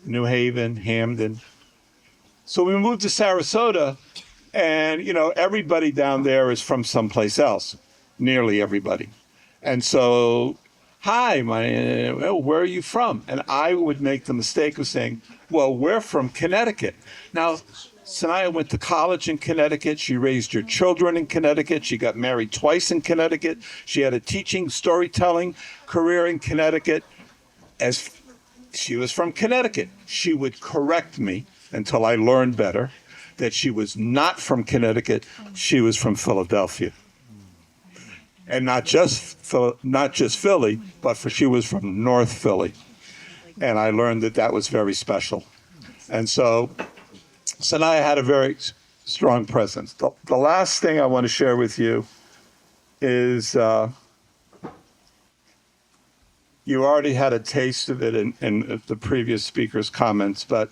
New Haven, Hamden. So we moved to Sarasota, and everybody down there is from someplace else, nearly everybody. And so, hi, where are you from? And I would make the mistake of saying, well, we're from Connecticut. Now, Sanaya went to college in Connecticut. She raised her children in Connecticut. She got married twice in Connecticut. She had a teaching, storytelling career in Connecticut. As she was from Connecticut, she would correct me until I learned better that she was not from Connecticut. She was from Philadelphia. And not just Philly, but she was from North Philly. And I learned that that was very special. And so Sanaya had a very strong presence. The last thing I want to share with you is you already had a taste of it in the previous speaker's comments, but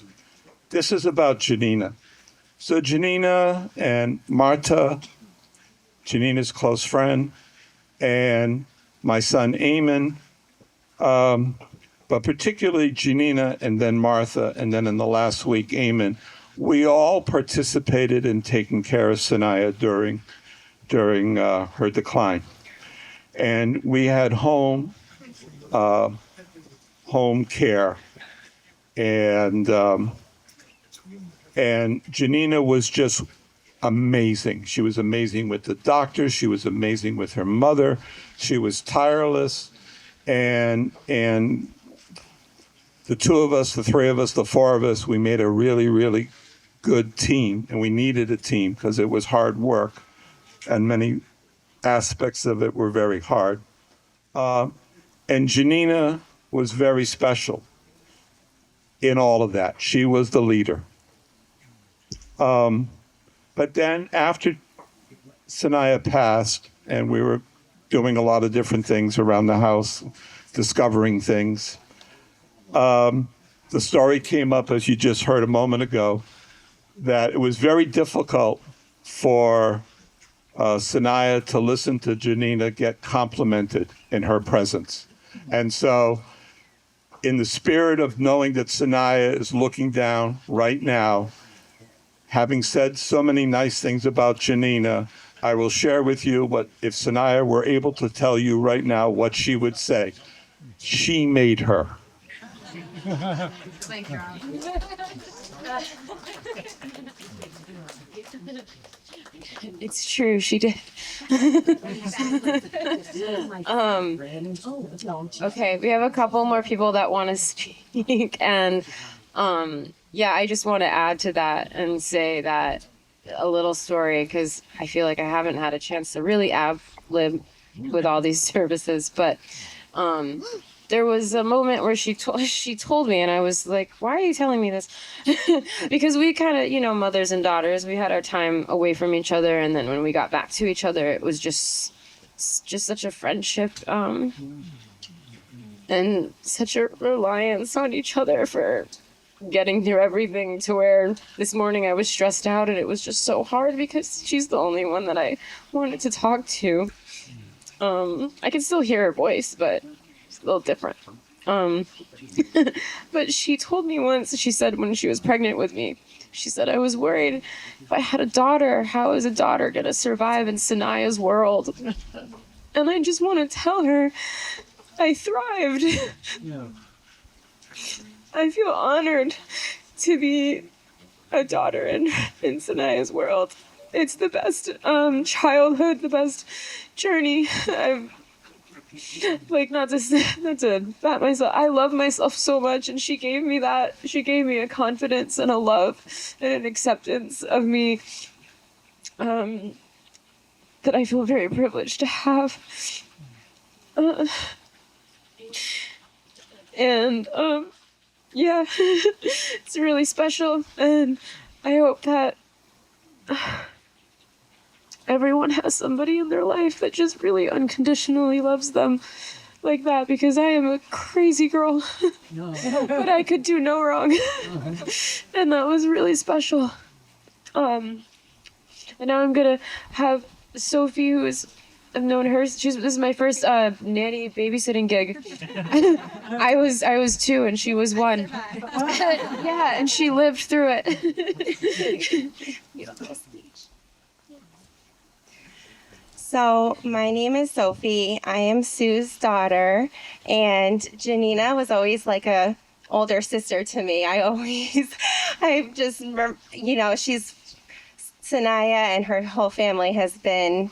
this is about Janina. So Janina and Marta, Janina's close friend, and my son Eamon, but particularly Janina and then Martha, and then in the last week, Eamon, we all participated in taking care of Sanaya during her decline. And we had home care. And Janina was just amazing. She was amazing with the doctors. She was amazing with her mother. She was tireless. And the two of us, the three of us, the four of us, we made a really, really good team. And we needed a team because it was hard work. And many aspects of it were very hard. And Janina was very special in all of that. She was the leader. But then after Sanaya passed, and we were doing a lot of different things around the house, discovering things, the story came up, as you just heard a moment ago, that it was very difficult for Sanaya to listen to Janina get complimented in her presence. And so in the spirit of knowing that Sanaya is looking down right now, having said so many nice things about Janina, I will share with you what, if Sanaya were able to tell you right now what she would say. She made her. Thank you. It's true, she did. Okay, we have a couple more people that want to speak, and yeah, I just want to add to that and say that a little story, because I feel like I haven't had a chance to really ad-lib with all these services, but there was a moment where she told me, and I was like, why are you telling me this? Because we kind of, mothers and daughters, we had our time away from each other, and then when we got back to each other, it was just such a friendship, and such a reliance on each other for getting through everything, to where this morning I was stressed out, and it was just so hard because she's the only one that I wanted to talk to. I can still hear her voice, but it's a little different. But she told me once, she said when she was pregnant with me, she said, I was worried if I had a daughter, how is a daughter going to survive in Sanaya's world? And I just want to tell her, I thrived. Yeah. I feel honored to be a daughter in Sanaya's world. It's the best childhood, the best journey. I've not to pat myself. I love myself so much, and she gave me that. She gave me a confidence and a love and an acceptance of me that I feel very privileged to have. Yeah, it's really special, and I hope that everyone has somebody in their life that just really unconditionally loves them like that, because I am a crazy girl, but I could do no wrong, and that was really special. And now I'm gonna have Sophie, I've known her. This is my first nanny babysitting gig. I was 2 and she was 1. Yeah, and she lived through it. So my name is Sophie. I am Sue's daughter, and Janina was always like a older sister to me. I just, Sanaya and her whole family has been,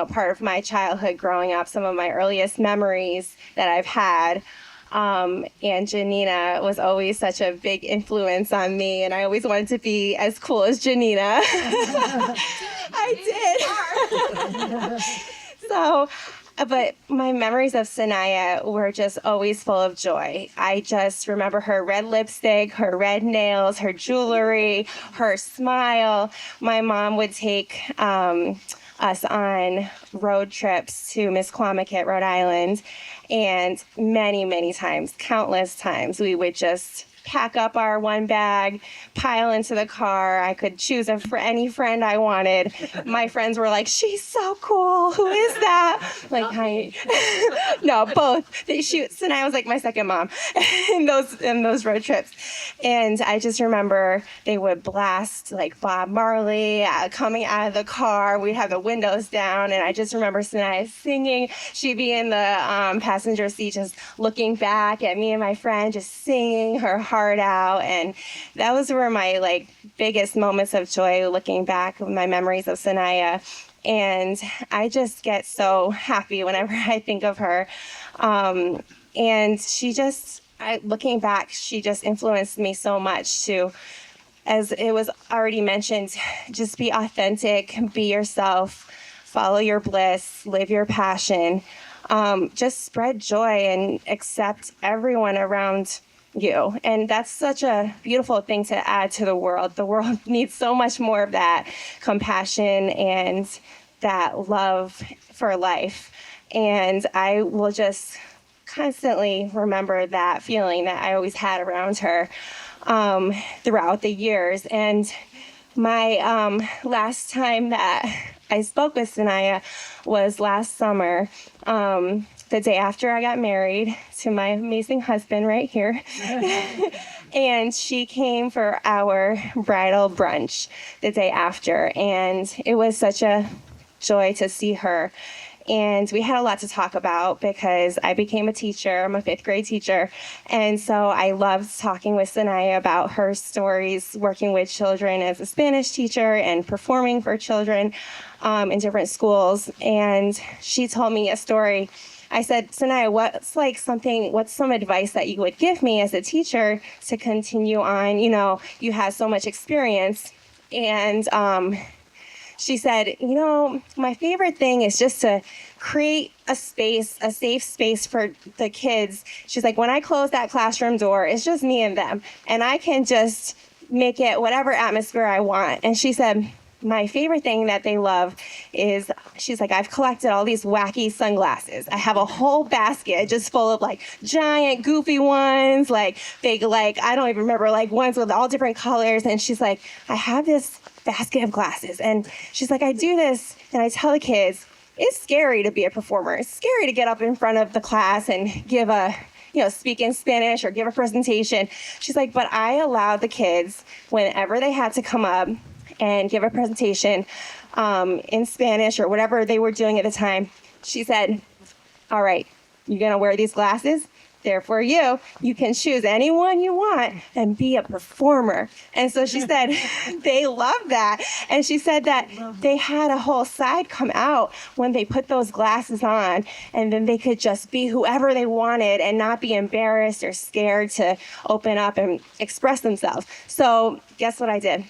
part of my childhood growing up, some of my earliest memories that I've had. And Janina was always such a big influence on me, and I always wanted to be as cool as Janina. I did. So, but my memories of Sanaya were just always full of joy. I just remember her red lipstick, her red nails, her jewelry, her smile. My mom would take us on road trips to Misquamicut, Rhode Island, and many, many times, countless times, we would just pack up our one bag, pile into the car. I could choose any friend I wanted. My friends were like, "She's so cool. Who is that?" Like, hi. No, both. Sinai was like my second mom in those road trips. And I just remember they would blast like Bob Marley coming out of the car. We'd have the windows down, and I just remember Sinai singing. She'd be in the passenger seat just looking back at me and my friend, just singing her heart out. And those were my like biggest moments of joy, looking back, my memories of Sanaya. And I just get so happy whenever I think of her. And looking back, she just influenced me so much to, as it was already mentioned, just be authentic, be yourself, follow your bliss, live your passion, just spread joy and accept everyone around you. And that's such a beautiful thing to add to the world. The world needs so much more of that compassion and that love for life. And I will just constantly remember that feeling that I always had around her throughout the years. And my last time that I spoke with Sanaya was last summer, the day after I got married to my amazing husband right here. And she came for our bridal brunch the day after. And it was such a joy to see her. And we had a lot to talk about because I became a teacher. I'm a fifth grade teacher. And so I loved talking with Sanaya about her stories, working with children as a Spanish teacher and performing for children in different schools. And she told me a story. I said, Sanaya, what's some advice that you would give me as a teacher to continue on? You have so much experience. And she said, my favorite thing is just to create a safe space for the kids. She's like, when I close that classroom door, it's just me and them, and I can just make it whatever atmosphere I want. And she said, my favorite thing that they love is, she's like, I've collected all these wacky sunglasses. I have a whole basket just full of like giant goofy ones, like big, like, I don't even remember, like ones with all different colors. And she's like, I have this basket of glasses. And she's like, I do this and I tell the kids, it's scary to be a performer. It's scary to get up in front of the class and give speak in Spanish or give a presentation. She's like, but I allowed the kids, whenever they had to come up and give a presentation in Spanish or whatever they were doing at the time, she said, all right, you're going to wear these glasses. They're for you. You can choose any one you want and be a performer. And so she said they loved that. And she said that they had a whole side come out when they put those glasses on, and then they could just be whoever they wanted and not be embarrassed or scared to open up and express themselves. So guess what I did?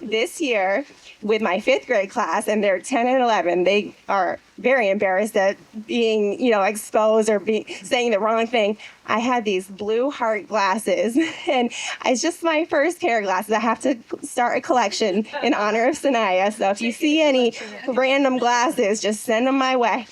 This year, with my fifth grade class, and they're 10 and 11, they are very embarrassed at being, exposed or saying the wrong thing. I had these blue heart glasses, and it's just my first pair of glasses. I have to start a collection in honor of Sanaya. So if you see any random glasses, just send them my way.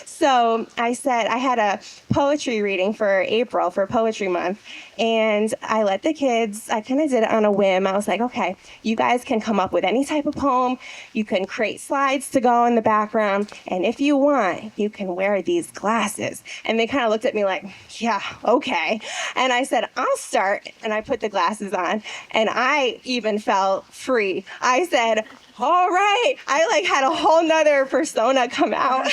So I said I had a poetry reading for April, for Poetry Month, and I let the kids, I kind of did it on a whim. I was like, okay, you guys can come up with any type of poem. You can create slides to go in the background, and if you want, you can wear these glasses. And they kind of looked at me like, yeah, okay. And I said, I'll start, and I put the glasses on, and I even felt free. I said, all right. I like had a whole nother persona come out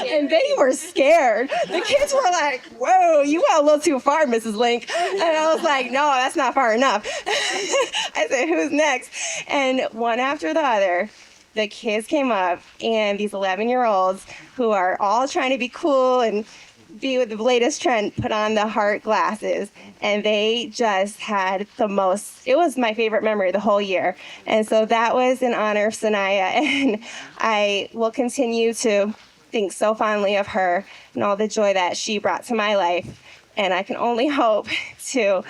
and they were scared. The kids were like, whoa, you went a little too far, Mrs. Link. And I was like, no, that's not far enough. I said, who's next? And one after the other, the kids came up and these 11-year-olds who are all trying to be cool and be with the latest trend, put on the heart glasses, and they just had the most, it was my favorite memory the whole year. And so that was in honor of Synia, and I will continue to think so fondly of her and all the joy that she brought to my life. And I can only hope to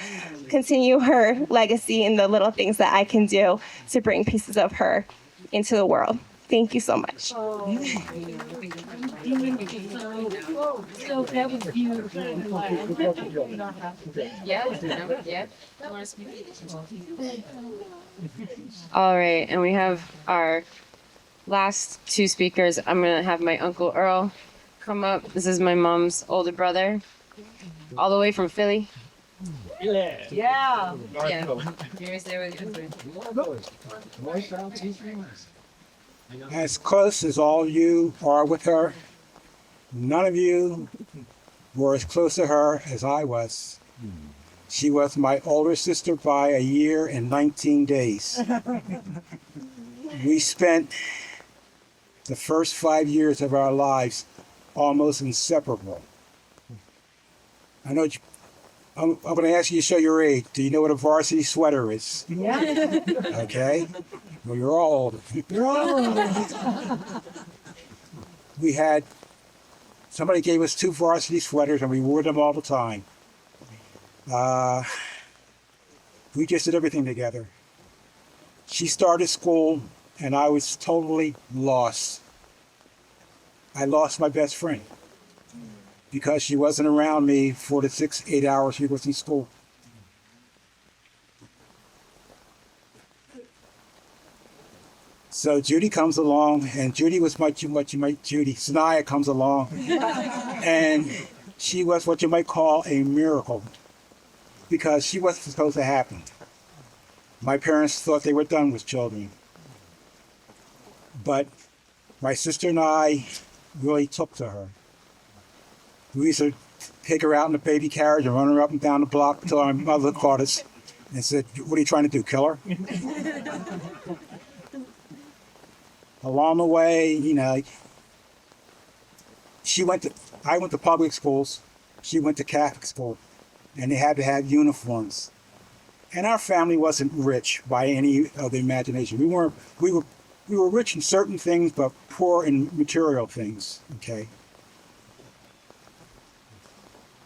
continue her legacy and the little things that I can do to bring pieces of her into the world. Thank you so much. So that was beautiful. Yeah. All right, and we have our last two speakers. I'm gonna have my Uncle Earl come up. This is my mom's older brother, all the way from Philly. Yeah. Yeah. Here's there with you. As close as all you are with her, none of you were as close to her as I was. She was my older sister by a year and 19 days. We spent the first 5 years of our lives almost inseparable. I know I'm going to ask you to show your age. Do you know what a varsity sweater is? Yeah. Okay. Well, you're all older. You're all We had, somebody gave us 2 varsity sweaters and we wore them all the time. We just did everything together. She started school and I was totally lost. I lost my best friend because she wasn't around me for the 6-8 hours she was in school. So Judy comes along, and Judy was what you might Judy. Synia comes along, and she was what you might call a miracle because she wasn't supposed to happen. My parents thought they were done with children, but my sister and I really took to her. We used to take her out in the baby carriage and run her up and down the block until our mother caught us and said, "What are you trying to do, kill her?" Along the way, you know, I went to public schools, she went to Catholic school, and they had to have uniforms. And our family wasn't rich by any of the imagination. We were rich in certain things, but poor in material things, okay?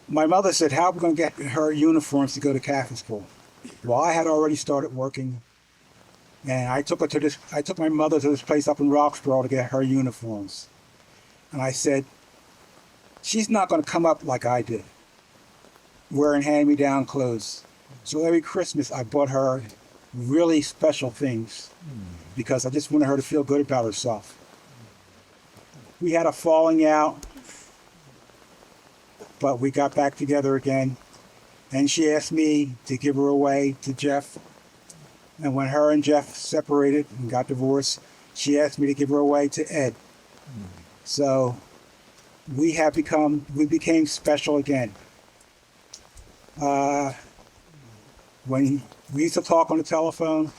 My mother said, how are we going to get her uniforms to go to Catholic school? Well, I had already started working. And I took my mother to this place up in Roxborough to get her uniforms. And I said, she's not going to come up like I did, wearing hand-me-down clothes. So every Christmas I bought her really special things because I just wanted her to feel good about herself. We had a falling out, but we got back together again. And she asked me to give her away to Jeff. And when her and Jeff separated and got divorced, she asked me to give her away to Ed. So we became special again. When we used to talk on the telephone,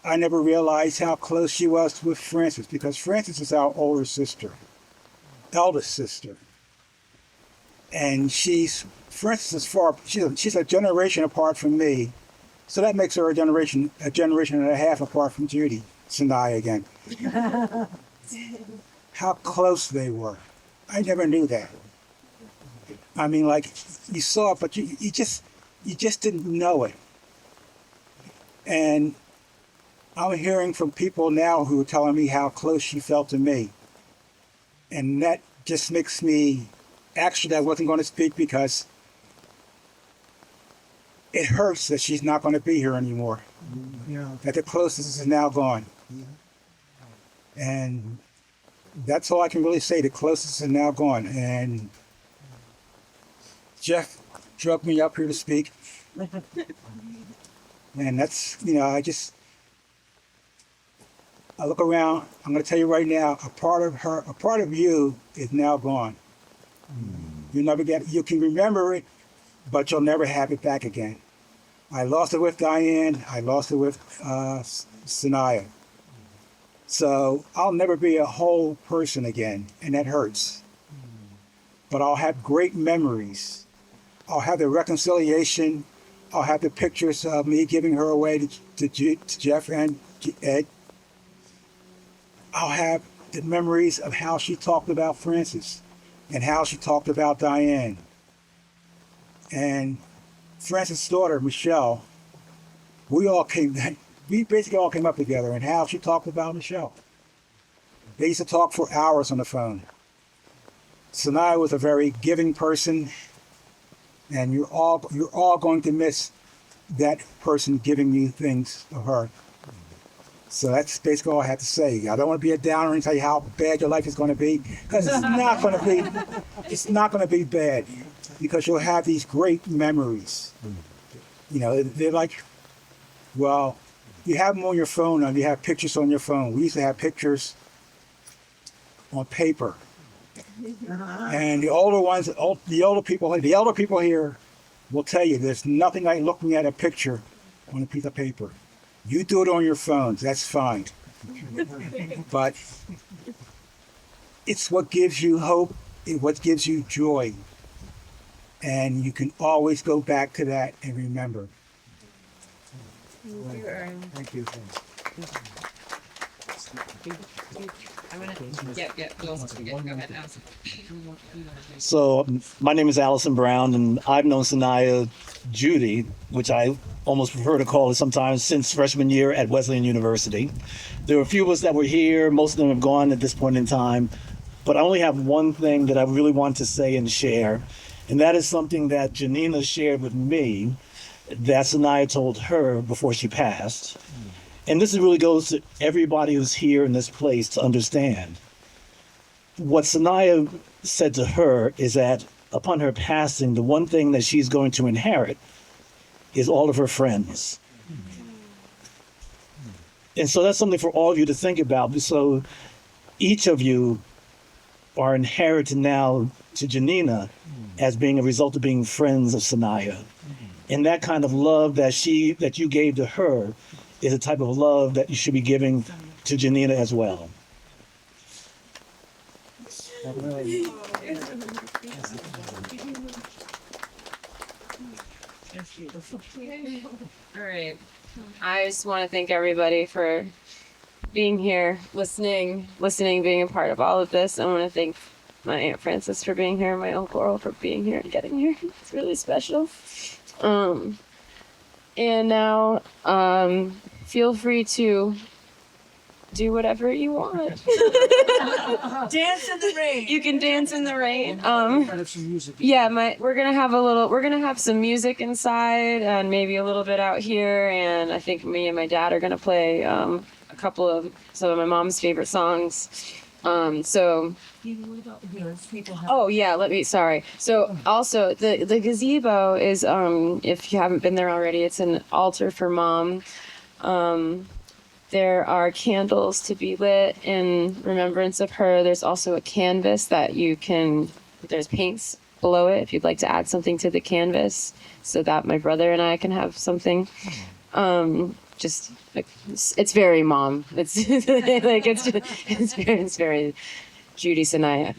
I never realized how close she was with Frances because Frances is our older sister, eldest sister. And Frances is she's a generation apart from me. So that makes her a generation and a half apart from Judy, Synia again. How close they were. I never knew that. I mean, like, you saw it, but you just didn't know it. And I'm hearing from people now who are telling me how close she felt to me. And that just makes me, actually I wasn't going to speak because it hurts that she's not going to be here anymore. Yeah. That the closest is now gone. Yeah. And that's all I can really say. The closest is now gone. And Jeff drug me up here to speak. And that's, I look around, I'm going to tell you right now, a part of you is now gone. You can remember it, but you'll never have it back again. I lost it with Diane. I lost it with Synia. So I'll never be a whole person again, and that hurts. But I'll have great memories. I'll have the reconciliation. I'll have the pictures of me giving her away to Jeff and Ed. I'll have the memories of how she talked about Francis and how she talked about Diane. And Francis' daughter, Michelle, we basically all came up together, and how she talked about Michelle. They used to talk for hours on the phone. Synia was a very giving person, and you're all going to miss that person giving you things of her. So that's basically all I have to say. I don't want to be a downer and tell you how bad your life is going to be, because it's not going to be. It's not going to be bad, because you'll have these great memories. You know, they're like, well, you have them on your phone, and you have pictures on your phone. We used to have pictures on paper. And the older people here will tell you there's nothing like looking at a picture on a piece of paper. You do it on your phones, that's fine. But it's what gives you hope, it's what gives you joy. And you can always go back to that and remember. Thank you. So my name is Allison Brown, and I've known Synia Judy, which I almost prefer to call it sometimes, since freshman year at Wesleyan University. There were a few of us that were here. Most of them have gone at this point in time. But I only have one thing that I really want to say and share, and that is something that Janina shared with me that Synia told her before she passed. And this really goes to everybody who's here in this place to understand. What Synia said to her is that upon her passing, the one thing that she's going to inherit is all of her friends. And so that's something for all of you to think about. So each of you are inherited now to Janina as being a result of being friends of Synia. And that kind of love that you gave to her is a type of love that you should be giving to Janina as well. All right. I just want to thank everybody for being here, listening, being a part of all of this. I want to thank my Aunt Frances for being here, my Uncle Earl for being here and getting here. It's really special. And now, feel free to do whatever you want. Dance in the rain. You can dance in the rain. Yeah, we're gonna have some music inside and maybe a little bit out here, and I think me and my dad are gonna play a couple of some of my mom's favorite songs. So also the gazebo is if you haven't been there already, it's an altar for Mom. There are candles to be lit in remembrance of her. There's also a canvas that there's paints below it if you'd like to add something to the canvas so that my brother and I can have something. Just like, it's very Mom. It's like it's very Judy Synia.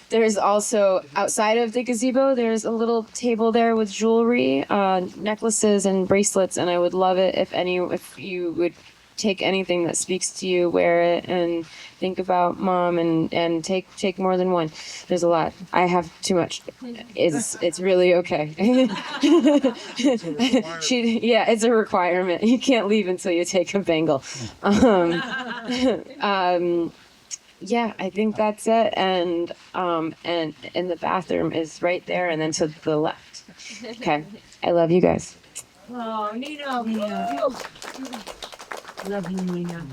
There's also outside of the gazebo, there's a little table there with jewelry, necklaces and bracelets, and I would love it if you would take anything that speaks to you, wear it, and think about Mom, and take more than one. There's a lot. I have too much. It's really okay. It's a requirement. You can't leave until you take a bangle. Yeah, I think that's it. And the bathroom is right there, and then to the left. Okay. I love you guys. Oh, Nina. Love you, Nina.